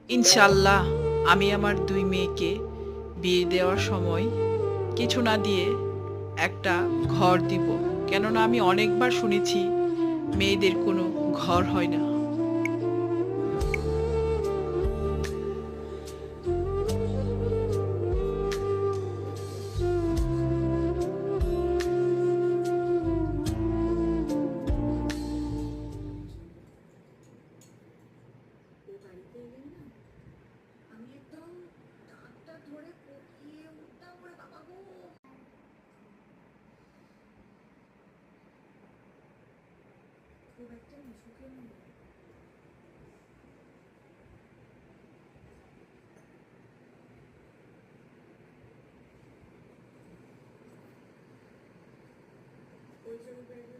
ইনশাল্লাহ আমি আমার ২ মেয়েকে বিয়ে দেওয়ার সময় কিছু না দিয়ে একটা ঘর দিব। কেননা আমি অনেকবার শুনেছি মেয়েদের কোনো ঘর হয় না। ও বাড়িতে এলেন না, আমি একদম দাঁতটা ধরে কোকিয়ে উঠতাম, ওরে বাবা গো। খুব একটা মিশুকে নিয়ে ওই জন্য